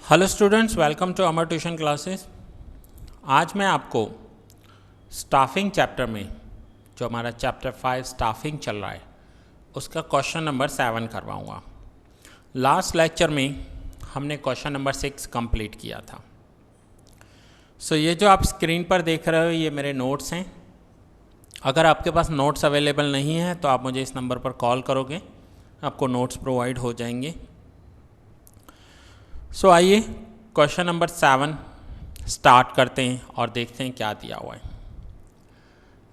Hello students, welcome to Amar tuition classes. आज मैं आपको स्टाफिंग चैप्टर में जो हमारा चैप्टर 5 स्टाफिंग चल रहा है उसका क्वेश्चन नंबर 7 करवाऊँगा। लास्ट लेक्चर में हमने क्वेश्चन नंबर 6 कंप्लीट किया था। ये जो आप स्क्रीन पर देख रहे हो ये मेरे नोट्स हैं। अगर आपके पास नोट्स अवेलेबल नहीं है तो आप मुझे इस नंबर पर कॉल करोगे, आपको नोट्स प्रोवाइड हो जाएंगे। आइए क्वेश्चन नंबर 7 स्टार्ट करते हैं और देखते हैं क्या दिया हुआ है।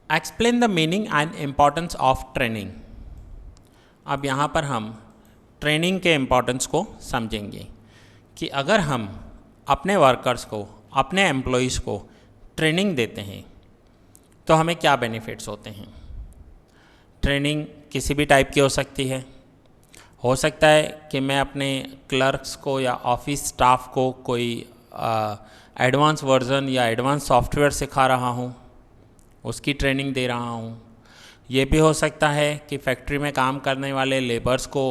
Explain the meaning and importance of training. अब यहाँ पर हम ट्रेनिंग के इम्पॉर्टेंस को समझेंगे कि अगर हम अपने वर्कर्स को, अपने एम्प्लॉयज़ को ट्रेनिंग देते हैं तो हमें क्या बेनिफिट्स होते हैं। ट्रेनिंग किसी भी टाइप की हो सकता है कि मैं अपने क्लर्क्स को या ऑफिस स्टाफ को कोई एडवांस वर्जन या एडवांस सॉफ्टवेयर सिखा रहा हूँ, उसकी ट्रेनिंग दे रहा हूँ। ये भी हो सकता है कि फैक्ट्री में काम करने वाले लेबर्स को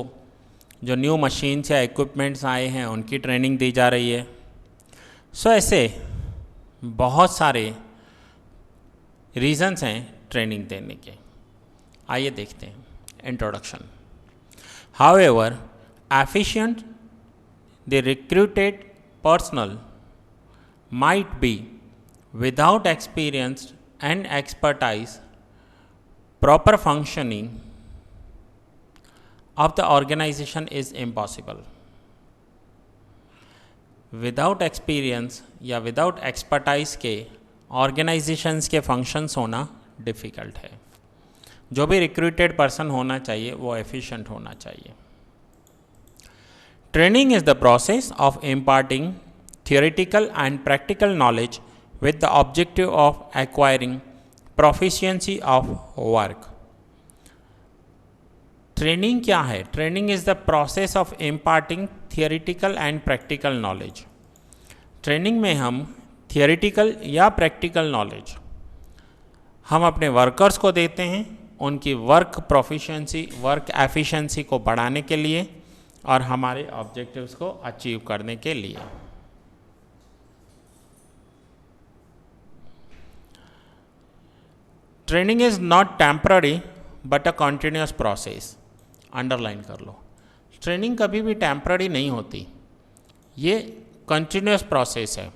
जो न्यू मशीन्स या इक्विपमेंट्स आए हैं उनकी ट्रेनिंग दी जा रही है। ऐसे बहुत सारे रीज़न्स हैं ट्रेनिंग देने के। आइए देखते हैं introduction. However, efficient the recruited personnel might be without experience and expertise. Proper functioning of the organization is impossible. Without experience या without expertise के organizations के functions होना difficult है। जो भी रिक्रूटेड पर्सन होना चाहिए वो एफिशिएंट होना चाहिए। Training is the process of imparting theoretical and practical knowledge with the objective of acquiring proficiency of work. Training क्या है? Training is the process of imparting theoretical and practical knowledge. Training में हम theoretical या practical knowledge हम अपने workers को देते हैं उनकी वर्क प्रोफिशिएंसी, वर्क एफिशिएंसी को बढ़ाने के लिए और हमारे ऑब्जेक्टिव्स को अचीव करने के लिए। Training is not temporary but a continuous process. Underline कर लो, ट्रेनिंग कभी भी टेम्पररी नहीं होती, ये कंटिन्यूअस प्रोसेस है।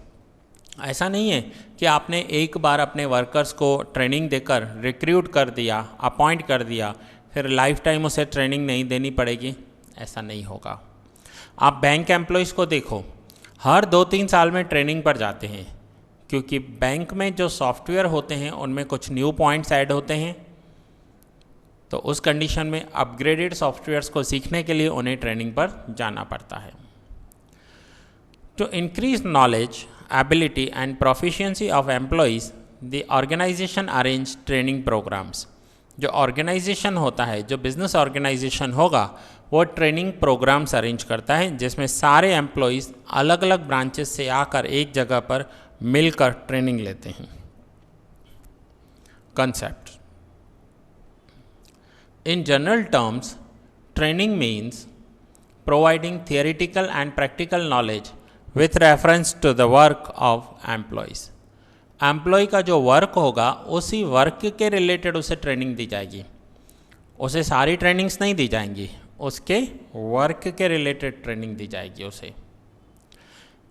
ऐसा नहीं है कि आपने एक बार अपने वर्कर्स को ट्रेनिंग देकर रिक्रूट कर दिया, अपॉइंट कर दिया, फिर लाइफ टाइम उसे ट्रेनिंग नहीं देनी पड़ेगी, ऐसा नहीं होगा। आप बैंक एम्प्लॉयज़ को देखो, हर 2-3 साल में ट्रेनिंग पर जाते हैं क्योंकि बैंक में जो सॉफ्टवेयर होते हैं उनमें कुछ न्यू पॉइंट्स ऐड होते हैं, तो उस कंडीशन में अपग्रेडेड सॉफ्टवेयर्स को सीखने के लिए उन्हें ट्रेनिंग पर जाना पड़ता है। To increase knowledge, ability and proficiency of employees, the organization arrange training programs. जो ऑर्गेनाइजेशन होता है, जो बिजनेस ऑर्गेनाइजेशन होगा, वो ट्रेनिंग प्रोग्राम्स अरेंज करता है जिसमें सारे एम्प्लॉयज़ अलग अलग ब्रांचेस से आकर एक जगह पर मिलकर ट्रेनिंग लेते हैं। Concept in general terms, training means providing theoretical and practical knowledge with reference to the work of employees. Employ का जो वर्क होगा उसी वर्क के रिलेटेड उसे ट्रेनिंग दी जाएगी, उसे सारी ट्रेनिंग्स नहीं दी जाएंगी, उसके वर्क के रिलेटेड ट्रेनिंग दी जाएगी उसे।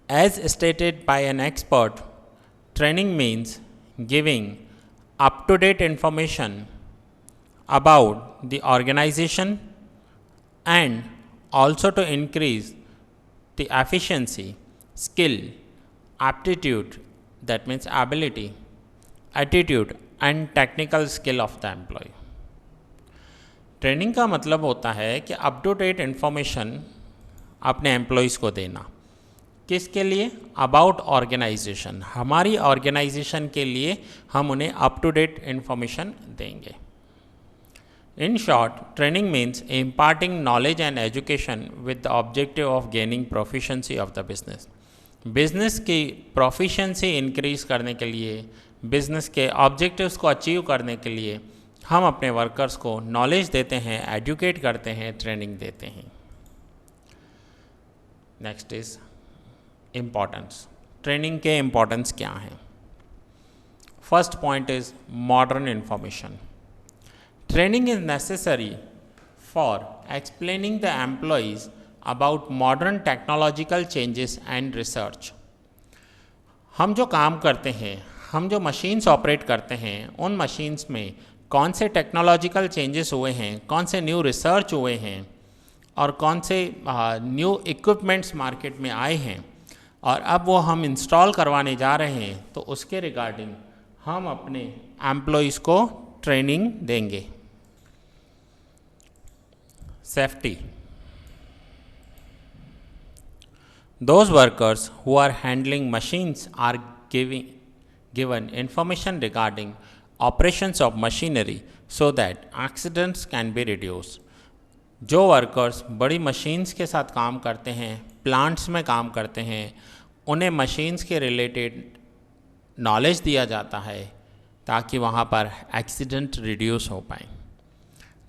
As stated by an expert, training means giving up to date information about the organisation and also to increase the efficiency, skill, aptitude, that means ability, attitude and technical skill of the employee. Training का मतलब होता है कि up to date information अपने employees को देना। किसके लिए? अबाउट ऑर्गेनाइजेशन, हमारी ऑर्गेनाइजेशन के लिए हम उन्हें अप टू डेट इंफॉर्मेशन देंगे। In short, training means imparting knowledge and education with the objective of gaining proficiency of the business. Business की प्रोफिशिएंसी इंक्रीज़ करने के लिए, बिजनेस के ऑब्जेक्टिव्स को अचीव करने के लिए हम अपने वर्कर्स को नॉलेज देते हैं, एजुकेट करते हैं, ट्रेनिंग देते हैं। नेक्स्ट इज इम्पॉर्टेंस, ट्रेनिंग के इम्पॉर्टेंस क्या हैं? First point is modern information. Training is necessary for explaining the employees about modern technological changes and research. हम जो काम करते हैं, हम जो मशीन्स ऑपरेट करते हैं, उन मशीन्स में कौन से टेक्नोलॉजिकल चेंजेस हुए हैं, कौन से न्यू रिसर्च हुए हैं और कौन से न्यू इक्विपमेंट्स मार्केट में आए हैं और अब वो हम इंस्टॉल करवाने जा रहे हैं, तो उसके रिगार्डिंग हम अपने एम्प्लॉयज़ को ट्रेनिंग देंगे. Safety. Those workers who are handling machines are given information regarding operations of machinery so that accidents can be reduced. जो वर्कर्स बड़ी मशीन्स के साथ काम करते हैं, प्लांट्स में काम करते हैं, उन्हें मशीन्स के रिलेटेड नॉलेज दिया जाता है ताकि वहाँ पर एक्सीडेंट रिड्यूस हो पाए.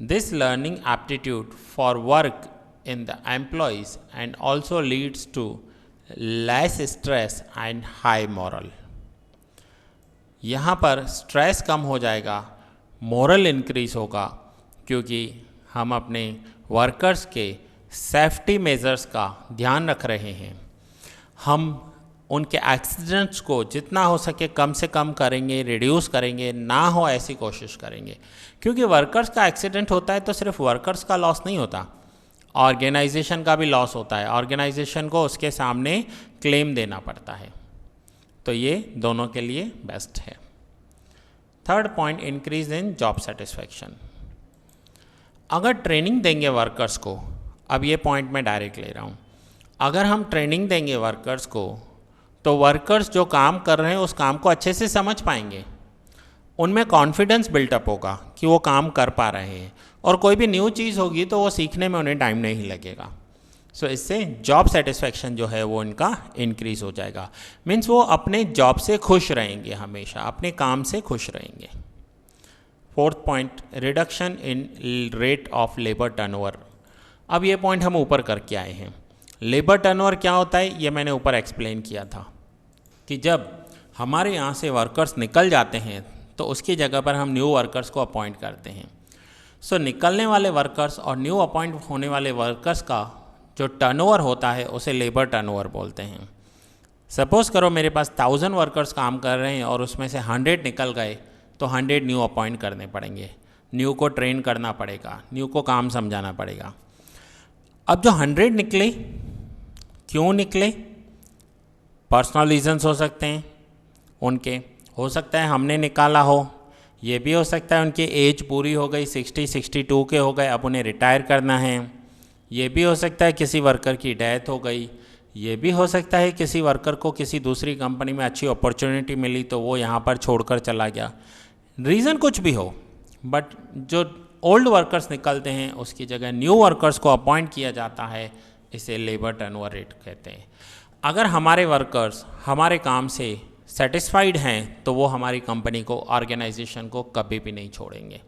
This learning aptitude for work in the employees and also leads to less stress and high moral. यहाँ पर स्ट्रेस कम हो जाएगा, मोरल इंक्रीज होगा, क्योंकि हम अपने वर्कर्स के सेफ्टी मेजर्स का ध्यान रख रहे हैं. हम उनके एक्सीडेंट्स को जितना हो सके कम से कम करेंगे, रिड्यूस करेंगे, ना हो ऐसी कोशिश करेंगे. क्योंकि वर्कर्स का एक्सीडेंट होता है तो सिर्फ वर्कर्स का लॉस नहीं होता, ऑर्गेनाइजेशन का भी लॉस होता है. ऑर्गेनाइजेशन को उसके सामने क्लेम देना पड़ता है. तो ये दोनों के लिए बेस्ट है. Third point, increase in job satisfaction. अगर ट्रेनिंग देंगे वर्कर्स को, अब ये पॉइंट मैं डायरेक्ट ले रहा हूँ, अगर हम ट्रेनिंग देंगे वर्कर्स को तो वर्कर्स जो काम कर रहे हैं उस काम को अच्छे से समझ पाएंगे, उनमें कॉन्फिडेंस बिल्टअप होगा कि वो काम कर पा रहे हैं, और कोई भी न्यू चीज़ होगी तो वो सीखने में उन्हें टाइम नहीं लगेगा. सो इससे जॉब सेटिस्फैक्शन जो है वो इनका इंक्रीज हो जाएगा. मीन्स वो अपने जॉब से खुश रहेंगे, हमेशा अपने काम से खुश रहेंगे. Fourth point, reduction in rate of labour turnover. अब ये पॉइंट हम ऊपर करके आए हैं. लेबर टर्नओवर क्या होता है ये मैंने ऊपर एक्सप्लेन किया था कि जब हमारे यहाँ से वर्कर्स निकल जाते हैं तो उसकी जगह पर हम न्यू वर्कर्स को अपॉइंट करते हैं. सो निकलने वाले वर्कर्स और न्यू अपॉइंट होने वाले वर्कर्स का जो टर्नओवर होता है उसे लेबर टर्नओवर बोलते हैं. सपोज़ करो मेरे पास 1000 वर्कर्स काम कर रहे हैं और उसमें से 100 निकल गए तो 100 न्यू अपॉइंट करने पड़ेंगे, न्यू को ट्रेन करना पड़ेगा, न्यू को काम समझाना पड़ेगा. अब जो 100 निकले, क्यों निकले? पर्सनल रीजंस हो सकते हैं उनके, हो सकता है हमने निकाला हो, ये भी हो सकता है उनकी एज पूरी हो गई, 60-62 के हो गए, अब उन्हें रिटायर करना है. ये भी हो सकता है किसी वर्कर की डेथ हो गई. ये भी हो सकता है किसी वर्कर को किसी दूसरी कंपनी में अच्छी अपॉर्चुनिटी मिली तो वो यहाँ पर छोड़कर चला गया. रीज़न कुछ भी हो, बट जो ओल्ड वर्कर्स निकलते हैं उसकी जगह न्यू वर्कर्स को अपॉइंट किया जाता है. इसे लेबर टर्नओवर रेट कहते हैं. अगर हमारे वर्कर्स हमारे काम से सेटिस्फाइड हैं तो वो हमारी कंपनी को, ऑर्गेनाइजेशन को कभी भी नहीं छोड़ेंगे.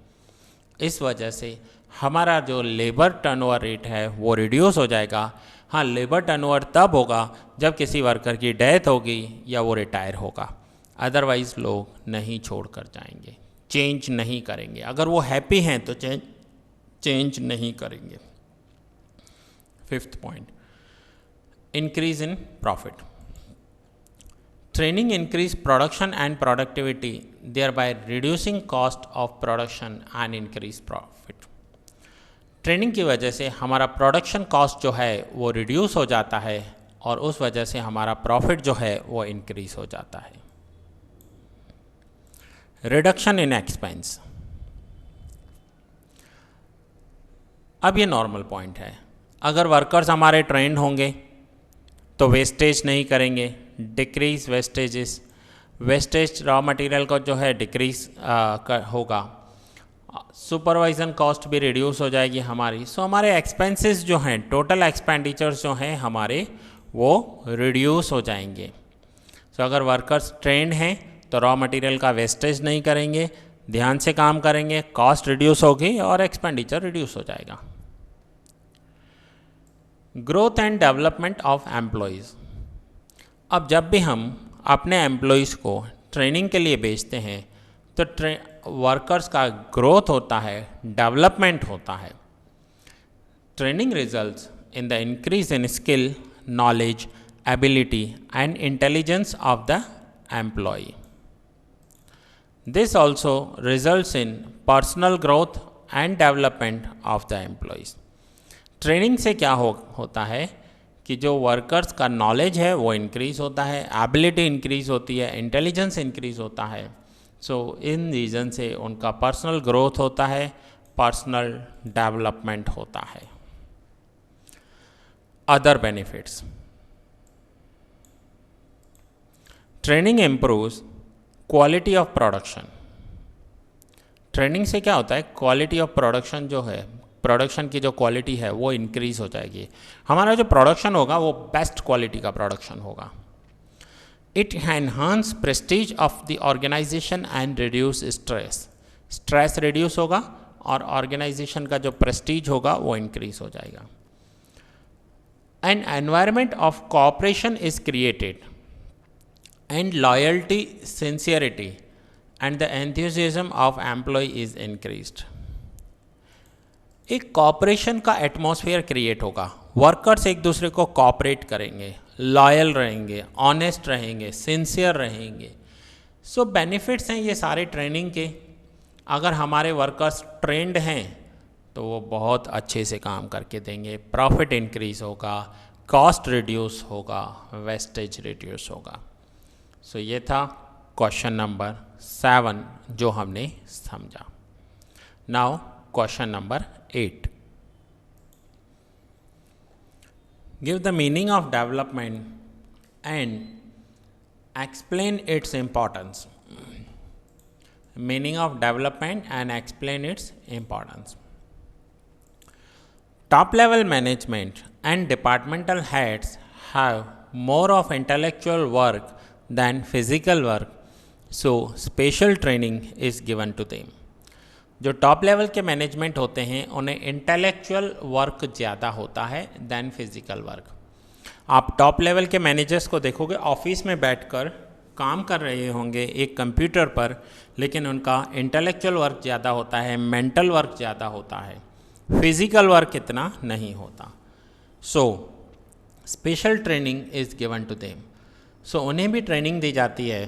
इस वजह से हमारा जो लेबर टर्नओवर रेट है वो रिड्यूस हो जाएगा. हाँ, लेबर टर्नओवर तब होगा जब किसी वर्कर की डेथ होगी या वो रिटायर होगा, अदरवाइज़ लोग नहीं छोड़ कर जाएंगे, चेंज नहीं करेंगे. अगर वो हैप्पी हैं तो चेंज नहीं करेंगे. Fifth point, increase in profit. Training increase production and productivity, thereby reducing cost of production and increase profit. Training की वजह से हमारा प्रोडक्शन कॉस्ट जो है वो रिड्यूस हो जाता है और उस वजह से हमारा प्रॉफिट जो है वो इंक्रीज हो जाता है. Reduction in expense. अब ये नॉर्मल पॉइंट है. अगर वर्कर्स हमारे ट्रेंड होंगे तो वेस्टेज नहीं करेंगे, decrease vestiges. Wastage raw material का जो है डिक्रीज होगा. सुपरवाइजन कॉस्ट भी रिड्यूस हो जाएगी हमारी. सो हमारे एक्सपेंसेस जो हैं, टोटल एक्सपेंडिचर्स जो हैं हमारे, वो रिड्यूस हो जाएंगे. सो अगर वर्कर्स ट्रेंड हैं तो रॉ मटेरियल का वेस्टेज नहीं करेंगे, ध्यान से काम करेंगे, कॉस्ट रिड्यूस होगी और एक्सपेंडिचर रिड्यूस हो जाएगा. Growth and development of employees. अब जब भी हम अपने एम्प्लॉयज़ को ट्रेनिंग के लिए भेजते हैं तो वर्कर्स का ग्रोथ होता है, डेवलपमेंट होता है। Training results in the increase in skill, knowledge, ability and intelligence of the employ. This also results in personal growth and development of the employees. Training से क्या होता है कि जो वर्कर्स का नॉलेज है वो इंक्रीज़ होता है, एबिलिटी इंक्रीज़ होती है, इंटेलिजेंस इंक्रीज़ होता है। सो इन रीज़न से उनका पर्सनल ग्रोथ होता है, पर्सनल डेवलपमेंट होता है। Other benefits, training improves quality of production. Training से क्या होता है, क्वालिटी ऑफ प्रोडक्शन जो है, प्रोडक्शन की जो क्वालिटी है वो इंक्रीज़ हो जाएगी। हमारा जो प्रोडक्शन होगा वो बेस्ट क्वालिटी का प्रोडक्शन होगा। It enhance prestige of the organisation and reduce stress. Stress reduce होगा और ऑर्गेनाइजेशन का जो प्रेस्टीज होगा वो इंक्रीज हो जाएगा। An environment of cooperation is created and loyalty, sincerity and the enthusiasm of employ is increased. एक कॉपरेशन का एटमॉस्फेयर क्रिएट होगा, वर्कर्स एक दूसरे को कॉपरेट करेंगे, लॉयल रहेंगे, ऑनेस्ट रहेंगे, सिंसियर रहेंगे। सो बेनिफिट्स हैं ये सारे ट्रेनिंग के। अगर हमारे वर्कर्स ट्रेंड हैं तो वो बहुत अच्छे से काम करके देंगे, प्रॉफिट इंक्रीज होगा, कॉस्ट रिड्यूस होगा, वेस्टेज रिड्यूस होगा। सो ये था क्वेश्चन नंबर 7 जो हमने समझा। Now question number 8, give the meaning of development and explain its importance. Meaning of development and explain its importance. Top level management and departmental heads have more of intellectual work than physical work, so special training is given to them. जो top level के management होते हैं उन्हें intellectual work ज़्यादा होता है then physical work. आप top level के मैनेजर्स को देखोगे ऑफिस में बैठकर काम कर रहे होंगे एक कंप्यूटर पर, लेकिन उनका इंटेलेक्चुअल वर्क ज़्यादा होता है, मेंटल वर्क ज़्यादा होता है, फिजिकल वर्क इतना नहीं होता। So special training is given to them. सो उन्हें भी ट्रेनिंग दी जाती है,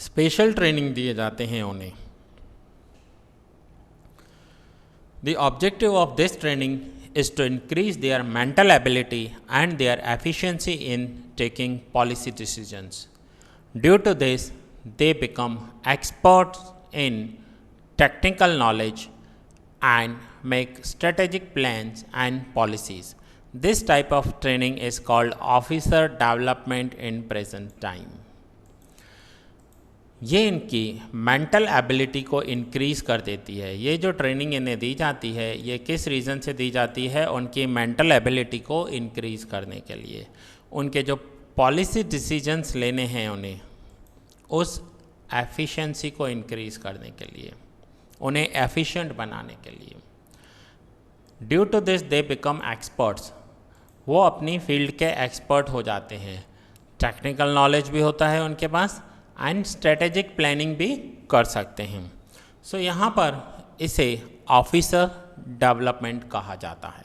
स्पेशल ट्रेनिंग दिए जाते हैं उन्हें। The objective of this training is to increase their mental ability and their efficiency in taking policy decisions. Due to this, they become experts in technical knowledge and make strategic plans and policies. This type of training is called officer development in present time. ये इनकी mental ability को increase कर देती है। ये जो training इन्हें दी जाती है ये किस रीज़न से दी जाती है, उनकी मेंटल एबिलिटी को इंक्रीज़ करने के लिए, उनके जो पॉलिसी डिसीजंस लेने हैं उन्हें उस एफिशिएंसी को इंक्रीज़ करने के लिए, उन्हें एफिशिएंट बनाने के लिए। Due to this they become experts. वो अपनी फील्ड के एक्सपर्ट हो जाते हैं, टेक्निकल नॉलेज भी होता है उनके पास एंड स्ट्रेटेजिक प्लानिंग भी कर सकते हैं। सो यहाँ पर इसे ऑफिसर डेवलपमेंट कहा जाता है।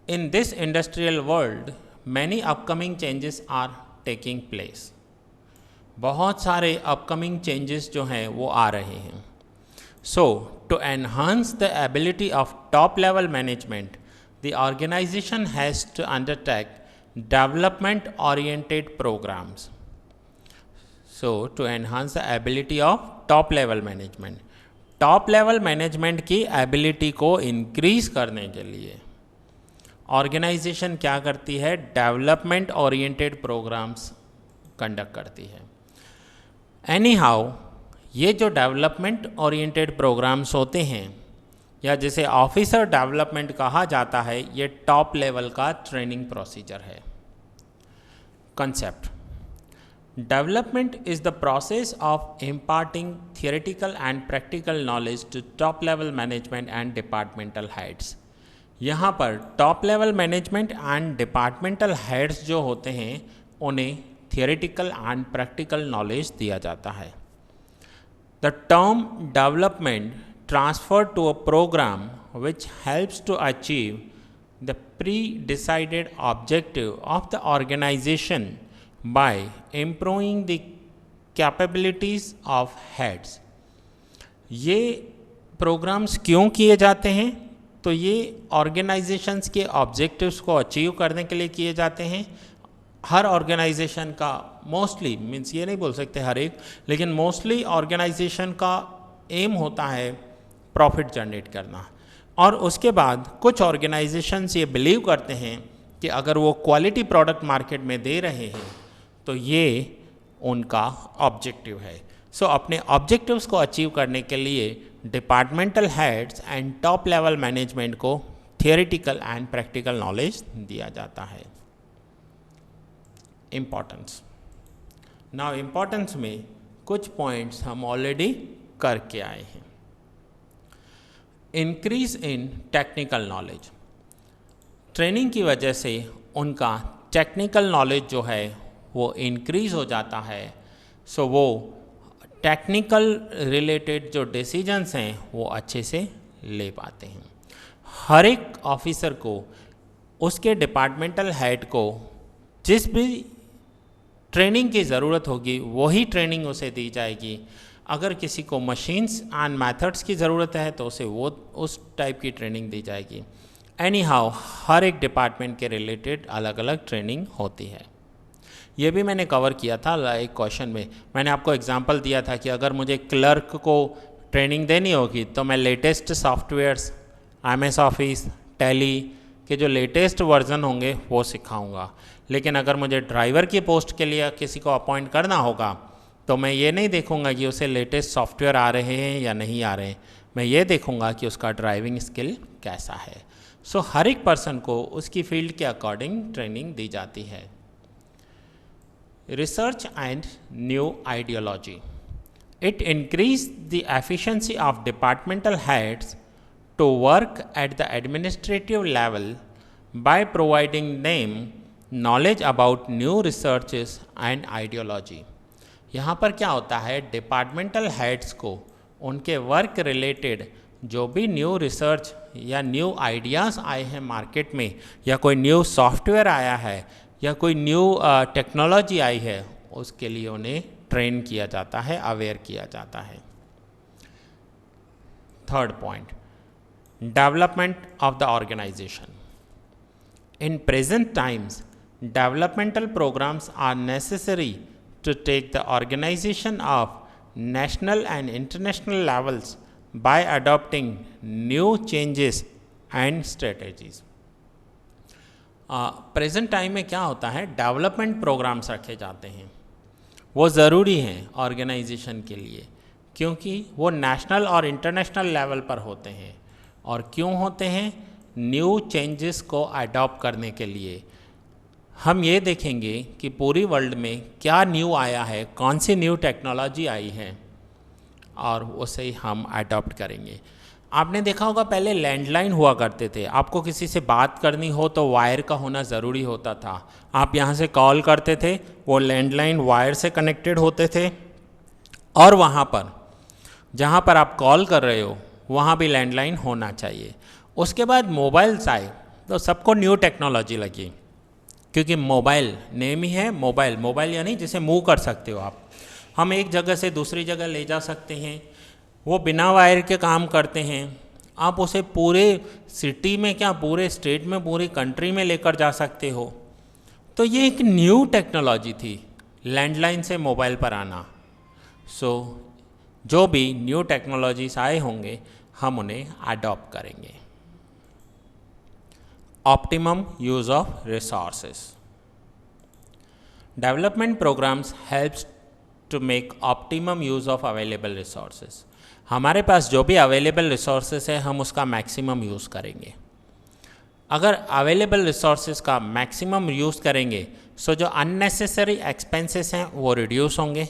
In this industrial world many upcoming changes are taking place. बहुत सारे अपकमिंग चेंजेस जो हैं वो आ रहे हैं। So to enhance the ability of top level management the organisation has to undertake development oriented programmes. So to enhance the ability of top level management, top level management की ability को increase करने के लिए organisation क्या करती है, development oriented programmes conduct करती है। एनी हाउ ये जो डेवलपमेंट ओरिएंटेड प्रोग्राम्स होते हैं या जिसे ऑफिसर डेवलपमेंट कहा जाता है, ये टॉप लेवल का ट्रेनिंग प्रोसीजर है। Concept: Development is the process of imparting theoretical and practical knowledge to top level management and departmental heads. यहाँ पर top level management and departmental heads जो होते हैं उन्हें थियोरेटिकल एंड प्रैक्टिकल नॉलेज दिया जाता है। The term development transfer to a program which helps to achieve the pre-decided objective of the organization by improving the capabilities of heads। ये programmes क्यों किए जाते हैं? तो ये ऑर्गेनाइजेशंस के ऑब्जेक्टिव्स को अचीव करने के लिए किए जाते हैं। हर ऑर्गेनाइजेशन का मोस्टली, मीन्स ये नहीं बोल सकते हर एक, लेकिन मोस्टली ऑर्गेनाइजेशन का एम होता है प्रॉफिट जनरेट करना। और उसके बाद कुछ ऑर्गेनाइजेशंस ये बिलीव करते हैं कि अगर वो क्वालिटी प्रोडक्ट मार्केट में दे रहे हैं तो ये उनका ऑब्जेक्टिव है। सो अपने ऑब्जेक्टिव्स को अचीव करने के लिए departmental heads and top level management को थियोरेटिकल एंड प्रैक्टिकल नॉलेज दिया जाता है। इम्पॉर्टेंस, नाउ इम्पॉर्टेंस में कुछ पॉइंट्स हम ऑलरेडी करके आए हैं। Increase in technical knowledge, training की वजह से उनका टेक्निकल नॉलेज जो है वो इंक्रीज हो जाता है। सो वो टेक्निकल रिलेटेड जो डिसीजंस हैं वो अच्छे से ले पाते हैं। हर एक ऑफिसर को, उसके डिपार्टमेंटल हेड को जिस भी ट्रेनिंग की ज़रूरत होगी वही ट्रेनिंग उसे दी जाएगी। अगर किसी को मशीन्स एंड मेथड्स की ज़रूरत है तो उसे वो उस टाइप की ट्रेनिंग दी जाएगी। एनी हाउ हर एक डिपार्टमेंट के रिलेटेड अलग अलग ट्रेनिंग होती है। ये भी मैंने कवर किया था एक क्वेश्चन में। मैंने आपको एग्जांपल दिया था कि अगर मुझे क्लर्क को ट्रेनिंग देनी होगी तो मैं latest softwares, MS office, tally के जो लेटेस्ट वर्जन होंगे वो सिखाऊंगा। लेकिन अगर मुझे ड्राइवर की पोस्ट के लिए किसी को अपॉइंट करना होगा तो मैं ये नहीं देखूंगा कि उसे लेटेस्ट सॉफ्टवेयर आ रहे हैं या नहीं आ रहे हैं, मैं ये देखूंगा कि उसका ड्राइविंग स्किल कैसा है। सो हर एक पर्सन को उसकी फील्ड के अकॉर्डिंग ट्रेनिंग दी जाती है। Research and new ideology, it increase the efficiency of departmental heads to work at the administrative level by providing them knowledge about new researches and ideology. यहाँ पर क्या होता है, डिपार्टमेंटल हेड्स को उनके वर्क रिलेटेड जो भी न्यू रिसर्च या न्यू आइडियाज़ आए हैं मार्केट में, या कोई न्यू सॉफ्टवेयर आया है या कोई न्यू टेक्नोलॉजी आई है, उसके लिए उन्हें ट्रेन किया जाता है, अवेयर किया जाता है। Third point, development of the organization. In present times developmental programs are necessary to take the organization of national and international levels by adopting new changes and strategies। Present time में क्या होता है, development programmes रखे जाते हैं। वो ज़रूरी हैं ऑर्गेनाइजेशन के लिए क्योंकि वो नेशनल और इंटरनेशनल लेवल पर होते हैं। और क्यों होते हैं, न्यू चेंजेस को अडॉप्ट करने के लिए। हम ये देखेंगे कि पूरी वर्ल्ड में क्या न्यू आया है, कौन सी न्यू टेक्नोलॉजी आई है, और उसे हम अडॉप्ट करेंगे। आपने देखा होगा पहले लैंडलाइन हुआ करते थे। आपको किसी से बात करनी हो तो वायर का होना ज़रूरी होता था। आप यहाँ से कॉल करते थे, वो लैंडलाइन वायर से कनेक्टेड होते थे, और वहाँ पर जहाँ पर आप कॉल कर रहे हो वहाँ भी लैंडलाइन होना चाहिए। उसके बाद मोबाइल्स आए तो सबको न्यू टेक्नोलॉजी लगी, क्योंकि मोबाइल नेम ही है मोबाइल। मोबाइल यानी जिसे मूव कर सकते हो आप। हम एक जगह से दूसरी जगह ले जा सकते हैं, वो बिना वायर के काम करते हैं। आप उसे पूरे सिटी में, क्या पूरे स्टेट में, पूरी कंट्री में लेकर जा सकते हो। तो ये एक न्यू टेक्नोलॉजी थी, लैंडलाइन से मोबाइल पर आना। सो जो भी न्यू टेक्नोलॉजीज आए होंगे हम उन्हें अडॉप्ट करेंगे। Optimum use of resources. Development programs helps to make optimum use of available resources. हमारे पास जो भी अवेलेबल रिसोर्सेज है हम उसका मैक्सिमम यूज़ करेंगे। अगर अवेलेबल रिसोर्सेज का मैक्सिमम यूज़ करेंगे सो जो अननेसेसरी एक्सपेंसेस हैं वो रिड्यूस होंगे,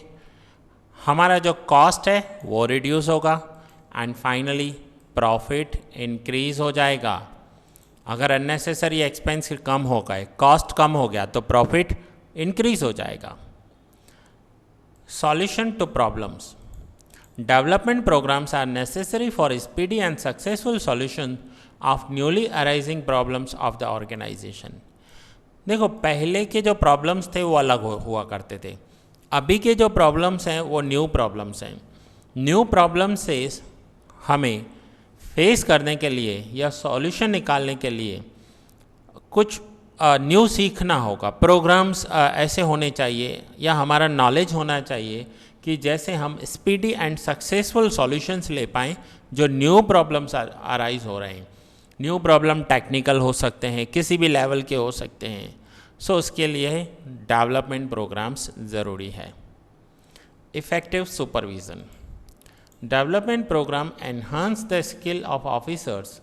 हमारा जो कॉस्ट है वो रिड्यूस होगा, एंड फाइनली प्रॉफिट इंक्रीज हो जाएगा। अगर अननेसेसरी एक्सपेंस कम हो गए, कॉस्ट कम हो गया, तो प्रॉफिट इंक्रीज हो जाएगा। Solution to problems. Development programs are necessary for speedy and successful solution of newly arising problems of the organization. देखो, पहले के जो प्रॉब्लम्स थे वो अलग हुआ करते थे, अभी के जो प्रॉब्लम्स हैं वो न्यू प्रॉब्लम्स हैं। न्यू प्रॉब्लम से हमें फेस करने के लिए या सॉल्यूशन निकालने के लिए कुछ न्यू सीखना होगा। प्रोग्राम्स ऐसे होने चाहिए या हमारा नॉलेज होना चाहिए कि जैसे हम स्पीडी एंड सक्सेसफुल सॉल्यूशंस ले पाएँ जो न्यू प्रॉब्लम्स अराइज हो रहे हैं। न्यू प्रॉब्लम टेक्निकल हो सकते हैं, किसी भी लेवल के हो सकते हैं। सो उसके लिए डेवलपमेंट प्रोग्राम्स ज़रूरी है। Effective supervision. Development program enhance the skill of officers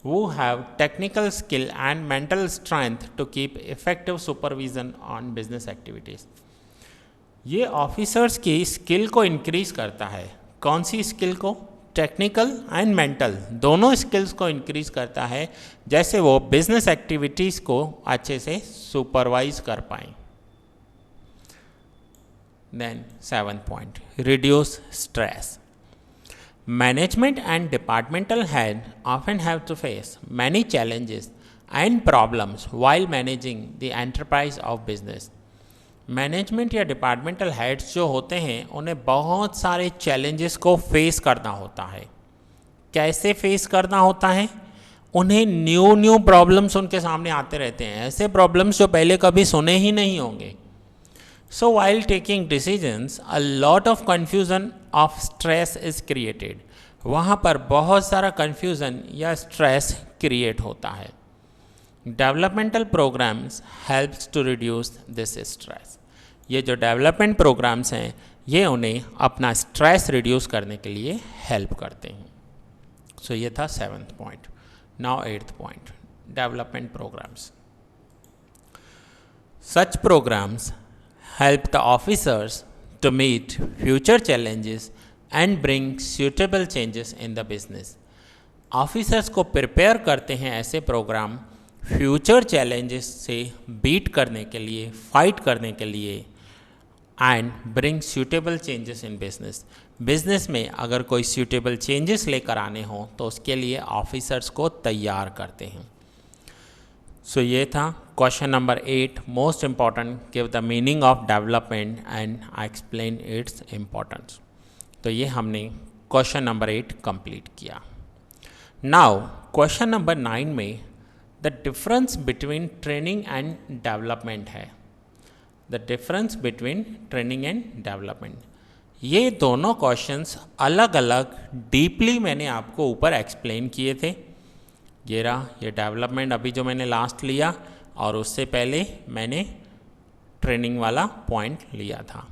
who have technical skill and mental strength to keep effective supervision on business activities। ये ऑफिसर्स की स्किल को इंक्रीज करता है। कौन सी स्किल को? टेक्निकल एंड मेंटल, दोनों स्किल्स को increase करता है, जैसे वो बिजनेस एक्टिविटीज़ को अच्छे से सुपरवाइज कर पाएँ। Then 7th point, reduce stress. Management and departmental head often have to face many challenges and problems while managing the enterprise of business। Management या डिपार्टमेंटल हेड्स जो होते हैं उन्हें बहुत सारे चैलेंजेस को फेस करना होता है। कैसे फेस करना होता है? उन्हें न्यू प्रॉब्लम्स उनके सामने आते रहते हैं, ऐसे प्रॉब्लम्स जो पहले कभी सुने ही नहीं होंगे। So while taking decisions, a lot of confusion of stress is created। वहाँ पर बहुत सारा confusion या stress create होता है। Developmental programs helps to reduce this stress। ये जो development programs हैं ये उन्हें अपना stress reduce करने के लिए help करते हैं। So ये था 7th point। Now 8th point, development programs। Such programs help the officers to meet future challenges and bring suitable changes in the business। Officers को प्रिपेयर करते हैं ऐसे प्रोग्राम फ्यूचर चैलेंजेस से बीट करने के लिए, फाइट करने के लिए, and bring suitable changes in business. Business में अगर कोई सूटेबल चेंजेस लेकर आने हों तो उसके लिए ऑफिसर्स को तैयार करते हैं। सो ये था question number 8, most important, give the meaning of development and I explain its importance. तो ये हमने क्वेश्चन नंबर 8 कंप्लीट किया। नाउ क्वेश्चन नंबर 9 में the difference between training and development है। The difference between training and development, ये दोनों questions अलग अलग डीपली मैंने आपको ऊपर एक्सप्लेन किए थे। ये डेवलपमेंट अभी जो मैंने लास्ट लिया और उससे पहले मैंने ट्रेनिंग वाला पॉइंट लिया था।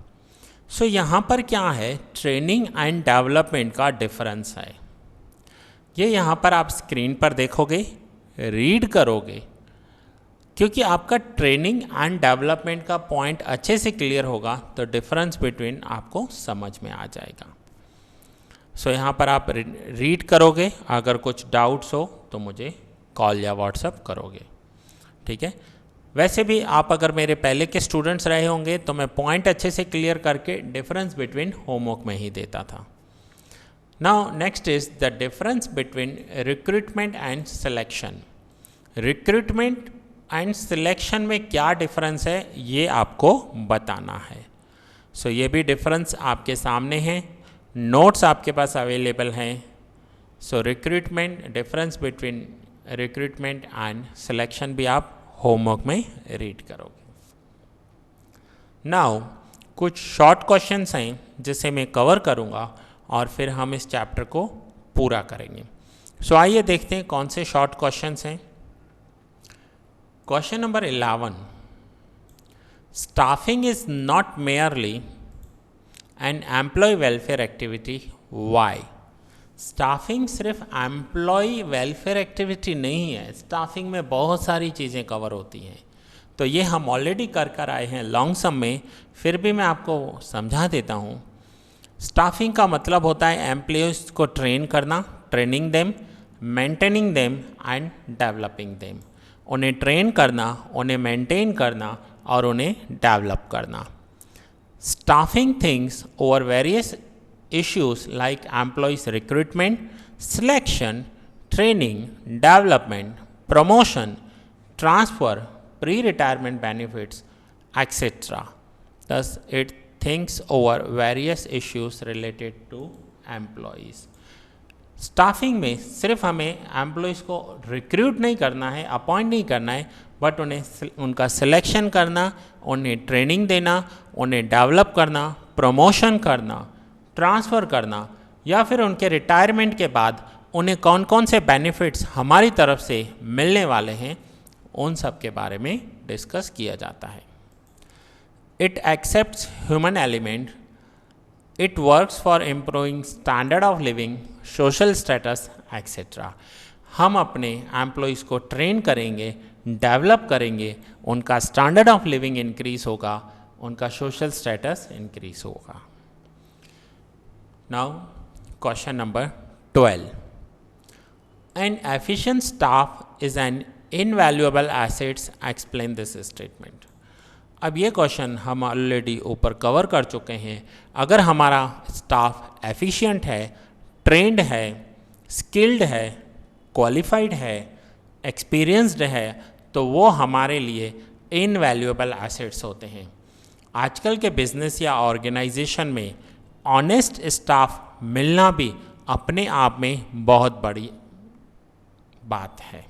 सो यहाँ पर क्या है, ट्रेनिंग एंड डेवलपमेंट का डिफरेंस है। ये यहाँ पर आप स्क्रीन पर देखोगे, रीड करोगे, क्योंकि आपका ट्रेनिंग एंड डेवलपमेंट का पॉइंट अच्छे से क्लियर होगा तो डिफरेंस बिटवीन आपको समझ में आ जाएगा। सो यहाँ पर आप रीड करोगे, अगर कुछ डाउट्स हो तो मुझे कॉल या व्हाट्सएप करोगे, ठीक है। वैसे भी आप अगर मेरे पहले के स्टूडेंट्स रहे होंगे तो मैं पॉइंट अच्छे से क्लियर करके डिफरेंस बिटवीन होमवर्क में ही देता था। Now next is the difference between recruitment and selection. Recruitment and selection में क्या डिफरेंस है ये आपको बताना है। सो ये भी डिफरेंस आपके सामने है, नोट्स आपके पास अवेलेबल हैं। So recruitment, difference between recruitment and selection भी आप होमवर्क में रीड करोगे। नाउ कुछ शॉर्ट क्वेश्चंस हैं जिसे मैं कवर करूंगा और फिर हम इस चैप्टर को पूरा करेंगे। सो आइए देखते हैं कौन से शॉर्ट क्वेश्चंस हैं। Question number 11, staffing is not merely an employ welfare activity, why. Staffing सिर्फ एम्प्लॉय वेलफेयर एक्टिविटी नहीं है, स्टाफिंग में बहुत सारी चीज़ें कवर होती हैं। तो ये हम ऑलरेडी कर आए हैं लॉन्ग सम में, फिर भी मैं आपको समझा देता हूँ। स्टाफिंग का मतलब होता है एम्प्लॉयज़ को ट्रेन करना, training them, maintaining them and developing them. उन्हें ट्रेन करना, उन्हें मेंटेन करना और उन्हें डेवलप करना। Staffing things over various issues like employees recruitment, selection, training, development, promotion, transfer, pre-retirement benefits, etc. Thus, it thinks over various issues related to employees. Staffing में सिर्फ हमें एम्प्लॉयज़ को रिक्रूट नहीं करना है, अपॉइंट नहीं करना है, बट उन्हें उनका सिलेक्शन करना, उन्हें ट्रेनिंग देना, उन्हें डेवलप करना, प्रमोशन करना, ट्रांसफ़र करना, या फिर उनके रिटायरमेंट के बाद उन्हें कौन कौन से बेनिफिट्स हमारी तरफ से मिलने वाले हैं, उन सब के बारे में डिस्कस किया जाता है। It accepts human element, it works for improving standard of living, social status etcetera. हम अपने एम्प्लॉयज़ को ट्रेन करेंगे, डेवलप करेंगे, उनका स्टैंडर्ड ऑफ लिविंग इंक्रीज़ होगा, उनका सोशल स्टेटस इंक्रीज़ होगा। Now, question number 12. An efficient staff is an invaluable asset. Explain this statement. अब ये क्वेश्चन हम ऑलरेडी ऊपर कवर कर चुके हैं। अगर हमारा स्टाफ एफिशिएंट है, ट्रेंड है, स्किल्ड है, क्वालिफाइड है, एक्सपीरियंस्ड है, तो वो हमारे लिए इनवैल्यूएबल एसेट्स होते हैं। आजकल के बिजनेस या ऑर्गेनाइजेशन में ऑनेस्ट स्टाफ मिलना भी अपने आप में बहुत बड़ी बात है।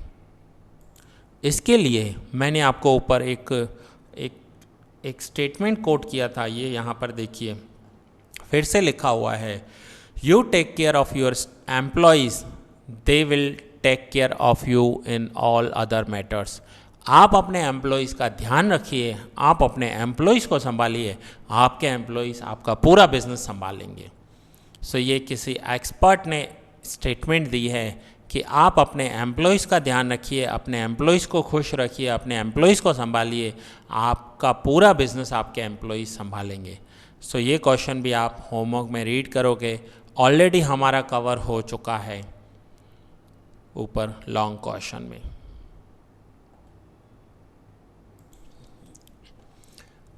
इसके लिए मैंने आपको ऊपर एक स्टेटमेंट कोट किया था, ये यहाँ पर देखिए, फिर से लिखा हुआ है, you take care of your employees, they will take care of you in all other matters. आप अपने एम्प्लॉयज़ का ध्यान रखिए, आप अपने एम्प्लॉयज़ को संभालिए, आपके एम्प्लॉयज़ आपका पूरा बिजनेस संभालेंगे। सो ये किसी एक्सपर्ट ने स्टेटमेंट दी है कि आप अपने एम्प्लॉयज़ का ध्यान रखिए, अपने एम्प्लॉयज़ को खुश रखिए, अपने एम्प्लॉयज़ को संभालिए, आपका पूरा बिजनेस आपके एम्प्लॉयज़ संभालेंगे। सो ये क्वेश्चन भी आप होमवर्क में रीड करोगे, ऑलरेडी हमारा कवर हो चुका है ऊपर लॉन्ग क्वेश्चन में।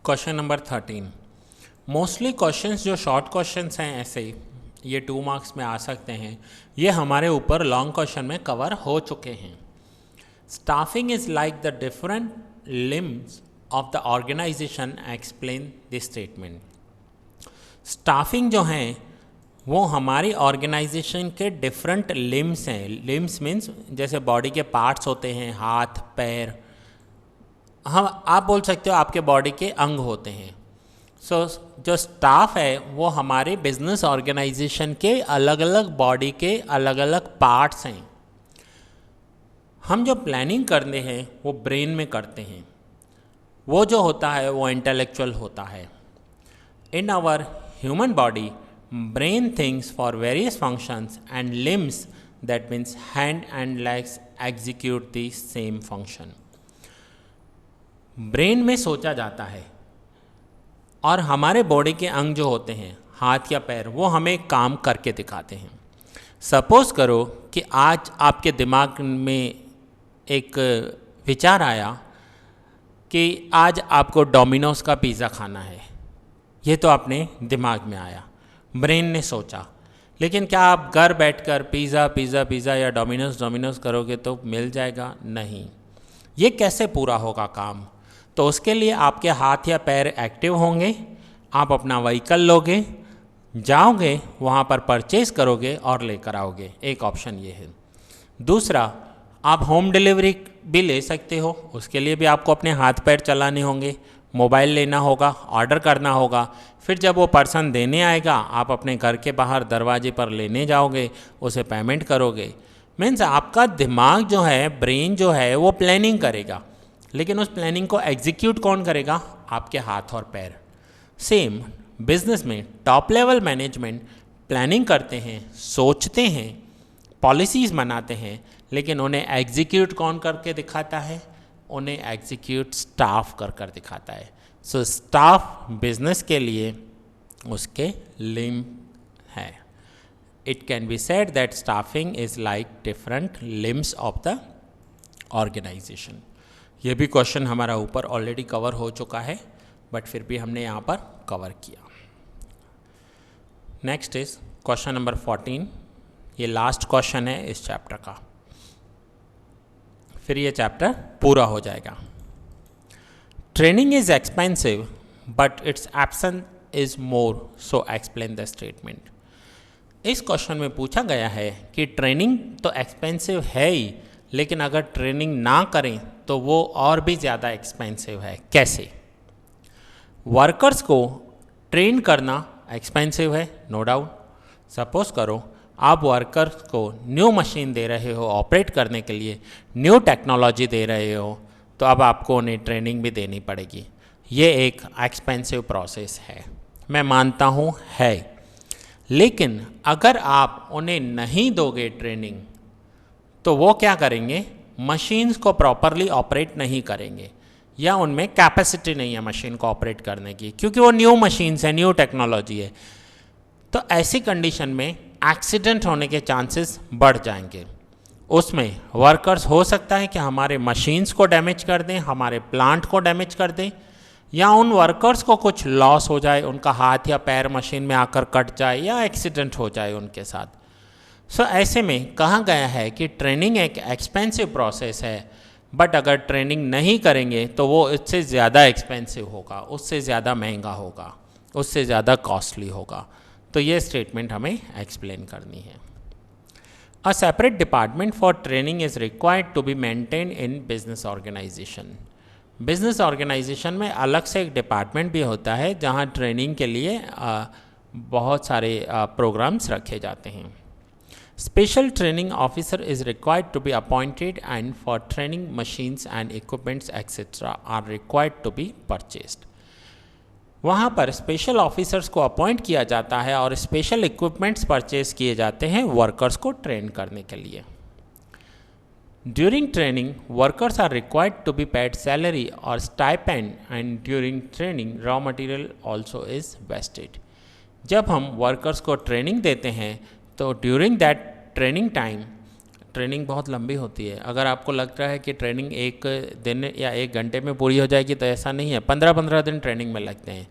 Question number 13। मोस्टली क्वेश्चंस जो शॉर्ट क्वेश्चंस हैं, ऐसे ये 2 मार्क्स में आ सकते हैं, ये हमारे ऊपर लॉन्ग क्वेश्चन में कवर हो चुके हैं। Staffing is like the different limbs of the organization, explain this statement. Staffing जो हैं वो हमारी ऑर्गेनाइजेशन के डिफरेंट लिम्स हैं। लिम्स मीन्स जैसे बॉडी के पार्ट्स होते हैं, हाथ, पैर, हम आप बोल सकते हो आपके बॉडी के अंग होते हैं। सो जो स्टाफ है वो हमारे बिजनेस ऑर्गेनाइजेशन के अलग अलग बॉडी के अलग अलग पार्ट्स हैं। हम जो प्लानिंग करते हैं वो ब्रेन में करते हैं, वो जो होता है वो इंटेलेक्चुअल होता है। In our human body, brain thinks for various functions and limbs, that means hand and legs, execute the same function. Brain में सोचा जाता है और हमारे बॉडी के अंग जो होते हैं, हाथ या पैर, वो हमें काम करके दिखाते हैं। सपोज़ करो कि आज आपके दिमाग में एक विचार आया कि आज आपको डोमिनोज़ का पिज़्ज़ा खाना है। ये तो आपने दिमाग में आया, ब्रेन ने सोचा, लेकिन क्या आप घर बैठकर पिज़्ज़ा पिज़्ज़ा पिज़्ज़ा या डोमिनोज़ करोगे तो मिल जाएगा? नहीं। ये कैसे पूरा होगा काम? तो उसके लिए आपके हाथ या पैर एक्टिव होंगे, आप अपना व्हीकल लोगे, जाओगे, वहाँ पर परचेज़ करोगे और लेकर आओगे। एक ऑप्शन ये है। दूसरा, आप होम डिलीवरी भी ले सकते हो, उसके लिए भी आपको अपने हाथ पैर चलाने होंगे, मोबाइल लेना होगा, ऑर्डर करना होगा, फिर जब वो पर्सन देने आएगा आप अपने घर के बाहर दरवाजे पर लेने जाओगे, उसे पेमेंट करोगे। मीन्स आपका दिमाग जो है, ब्रेन जो है, वो प्लानिंग करेगा, लेकिन उस प्लानिंग को एग्जीक्यूट कौन करेगा? आपके हाथ और पैर। सेम बिजनेस में टॉप लेवल मैनेजमेंट प्लानिंग करते हैं, सोचते हैं, पॉलिसीज़ बनाते हैं, लेकिन उन्हें एग्जीक्यूट कौन करके दिखाता है? उन्हें एग्जीक्यूट स्टाफ कर दिखाता है। सो स्टाफ बिजनेस के लिए उसके लिंक है। it can be said that staffing is like different limbs of the organization. ये भी क्वेश्चन हमारा ऊपर ऑलरेडी कवर हो चुका है, बट फिर भी हमने यहाँ पर कवर किया. Next is question number 14. ये लास्ट क्वेश्चन है इस चैप्टर का, फिर ये चैप्टर पूरा हो जाएगा. Training is expensive but its absence is more, so explain the statement. इस क्वेश्चन में पूछा गया है कि ट्रेनिंग तो एक्सपेंसिव है ही, लेकिन अगर ट्रेनिंग ना करें तो वो और भी ज़्यादा एक्सपेंसिव है. कैसे? वर्कर्स को ट्रेन करना एक्सपेंसिव है, नो डाउट. सपोज करो आप वर्कर्स को न्यू मशीन दे रहे हो ऑपरेट करने के लिए, न्यू टेक्नोलॉजी दे रहे हो, तो अब आपको उन्हें ट्रेनिंग भी देनी पड़ेगी. ये एक एक्सपेंसिव प्रोसेस है, मैं मानता हूँ है. लेकिन अगर आप उन्हें नहीं दोगे ट्रेनिंग, तो वो क्या करेंगे? मशीन्स को प्रॉपरली ऑपरेट नहीं करेंगे, या उनमें कैपेसिटी नहीं है मशीन को ऑपरेट करने की, क्योंकि वो न्यू मशीन्स है, न्यू टेक्नोलॉजी है. तो ऐसी कंडीशन में एक्सीडेंट होने के चांसेस बढ़ जाएंगे. उसमें वर्कर्स हो सकता है कि हमारे मशीन्स को डैमेज कर दें, हमारे प्लांट को डैमेज कर दें, या उन वर्कर्स को कुछ लॉस हो जाए, उनका हाथ या पैर मशीन में आकर कट जाए या एक्सीडेंट हो जाए उनके साथ. सो ऐसे में कहा गया है कि ट्रेनिंग एक एक्सपेंसिव प्रोसेस है, बट अगर ट्रेनिंग नहीं करेंगे तो वो इससे ज़्यादा एक्सपेंसिव होगा, उससे ज़्यादा महंगा होगा, उससे ज़्यादा कॉस्टली होगा. तो ये स्टेटमेंट हमें एक्सप्लेन करनी है. A separate department for training is required to be maintain in business organization. Business organization में अलग से एक डिपार्टमेंट भी होता है जहाँ ट्रेनिंग के लिए बहुत सारे प्रोग्राम्स रखे जाते हैं. Special training officer is required to be appointed, and for training machines and equipments etc. are required to be purchased. वहाँ पर स्पेशल ऑफिसर्स को अपॉइंट किया जाता है और स्पेशल इक्विपमेंट्स परचेज किए जाते हैं वर्कर्स को ट्रेन करने के लिए. During training workers are required to be paid salary और stipend, and during training raw material also is wasted. जब हम वर्कर्स को ट्रेनिंग देते हैं तो during that training time, training बहुत लंबी होती है. अगर आपको लगता है कि ट्रेनिंग एक दिन या एक घंटे में पूरी हो जाएगी, तो ऐसा नहीं है. 15-15 दिन ट्रेनिंग में लगते हैं.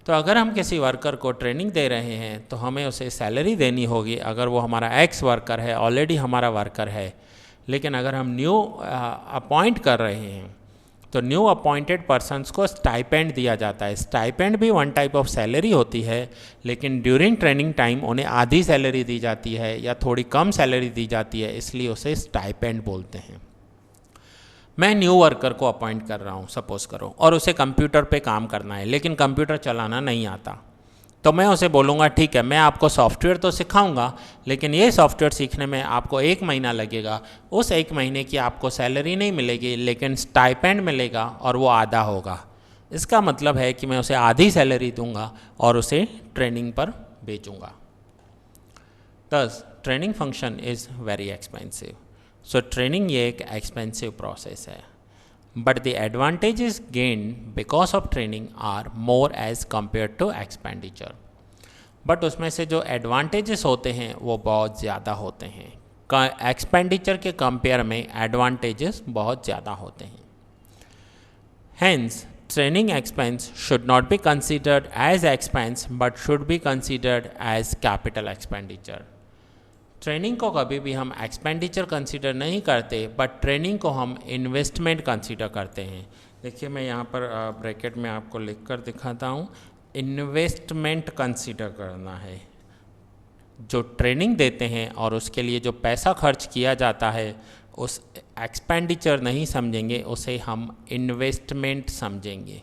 तो अगर हम किसी वर्कर को ट्रेनिंग दे रहे हैं तो हमें उसे सैलरी देनी होगी. अगर वो हमारा एक्स वर्कर है, ऑलरेडी हमारा वर्कर है, लेकिन अगर हम न्यू अपॉइंट कर रहे हैं तो न्यू अपॉइंटेड पर्सनस को स्टाइपेंड दिया जाता है. स्टाइपेंड भी वन टाइप ऑफ सैलरी होती है, लेकिन ड्यूरिंग ट्रेनिंग टाइम उन्हें आधी सैलरी दी जाती है या थोड़ी कम सैलरी दी जाती है, इसलिए उसे स्टाइपेंड बोलते हैं. मैं न्यू वर्कर को अपॉइंट कर रहा हूँ सपोज करो, और उसे कंप्यूटर पे काम करना है, लेकिन कंप्यूटर चलाना नहीं आता. तो मैं उसे बोलूँगा ठीक है, मैं आपको सॉफ्टवेयर तो सिखाऊंगा, लेकिन ये सॉफ्टवेयर सीखने में आपको 1 महीना लगेगा. उस 1 महीने की आपको सैलरी नहीं मिलेगी, लेकिन स्टाइपेंड मिलेगा और वो आधा होगा. इसका मतलब है कि मैं उसे आधी सैलरी दूंगा और उसे ट्रेनिंग पर भेजूँगा. Thus, training function is very expensive. So training ये एक एक्सपेंसिव प्रोसेस है, but the advantages gained because of training are more as compared to expenditure. But उसमें से जो एडवांटेजेस होते हैं वो बहुत ज़्यादा होते हैं. एक्सपेंडिचर के कंपेयर में एडवांटेजेस बहुत ज़्यादा होते हैं. Hence, training expense should not be considered as expense but should be considered as capital expenditure. Training को कभी भी हम एक्सपेंडिचर कंसीडर नहीं करते, बट ट्रेनिंग को हम इन्वेस्टमेंट कंसीडर करते हैं. देखिए मैं यहाँ पर ब्रैकेट में आपको लिख कर दिखाता हूँ. इन्वेस्टमेंट कंसीडर करना है. जो ट्रेनिंग देते हैं और उसके लिए जो पैसा खर्च किया जाता है, उस एक्सपेंडिचर नहीं समझेंगे, उसे हम इन्वेस्टमेंट समझेंगे.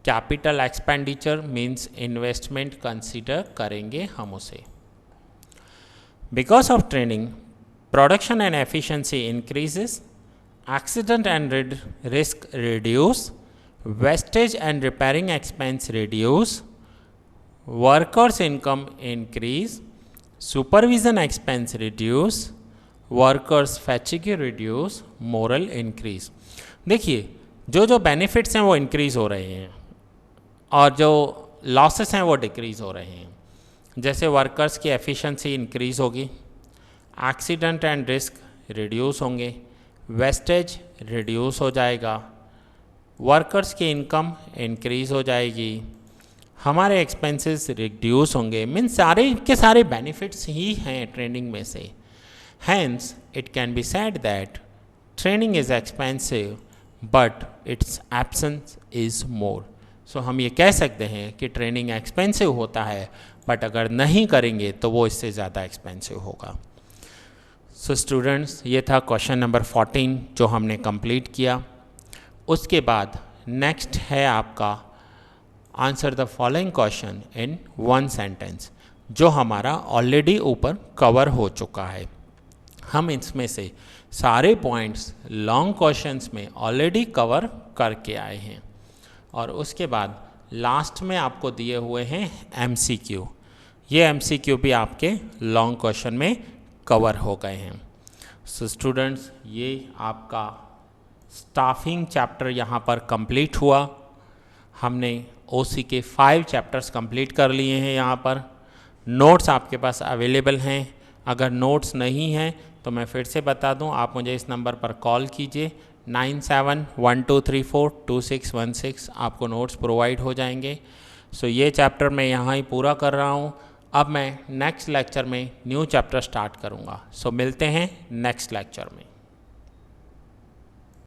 Capital expenditure means investment consider करेंगे हम उसे. Because of training, production and efficiency increases, accident and risk reduce, wastage and repairing expense reduce, workers income increase, supervision expense reduce, workers fatigue reduce, moral increase. देखिए जो जो benefits हैं वो increase हो रहे हैं और जो लॉसेस हैं वो डिक्रीज़ हो रहे हैं. जैसे वर्कर्स की एफिशिएंसी इंक्रीज़ होगी, एक्सीडेंट एंड रिस्क रिड्यूस होंगे, वेस्टेज रिड्यूस हो जाएगा, वर्कर्स की इनकम इंक्रीज़ हो जाएगी, हमारे एक्सपेंसेस रिड्यूस होंगे। मीन सारे के सारे बेनिफिट्स ही हैं ट्रेनिंग में से। Hence it can be said that training is expensive but its absence is more. So हम ये कह सकते हैं कि ट्रेनिंग एक्सपेंसिव होता है, बट अगर नहीं करेंगे तो वो इससे ज़्यादा एक्सपेंसिव होगा। सो स्टूडेंट्स, ये था क्वेश्चन नंबर 14 जो हमने कंप्लीट किया। उसके बाद नेक्स्ट है आपका answer the following question in 1 sentence, जो हमारा ऑलरेडी ऊपर कवर हो चुका है। हम इसमें से सारे पॉइंट्स लॉन्ग क्वेश्चंस में ऑलरेडी कवर करके आए हैं, और उसके बाद लास्ट में आपको दिए हुए हैं MCQ। ये MCQ भी आपके लॉन्ग क्वेश्चन में कवर हो गए हैं। सो स्टूडेंट्स, ये आपका स्टाफिंग चैप्टर यहाँ पर कंप्लीट हुआ। हमने OC के 5 चैप्टर्स कंप्लीट कर लिए हैं। यहाँ पर नोट्स आपके पास अवेलेबल हैं। अगर नोट्स नहीं हैं तो मैं फिर से बता दूं, आप मुझे इस नंबर पर कॉल कीजिए 9712342616, आपको नोट्स प्रोवाइड हो जाएंगे। सो ये चैप्टर मैं यहाँ ही पूरा कर रहा हूँ। अब मैं नेक्स्ट लेक्चर में न्यू चैप्टर स्टार्ट करूँगा। सो मिलते हैं नेक्स्ट लेक्चर में।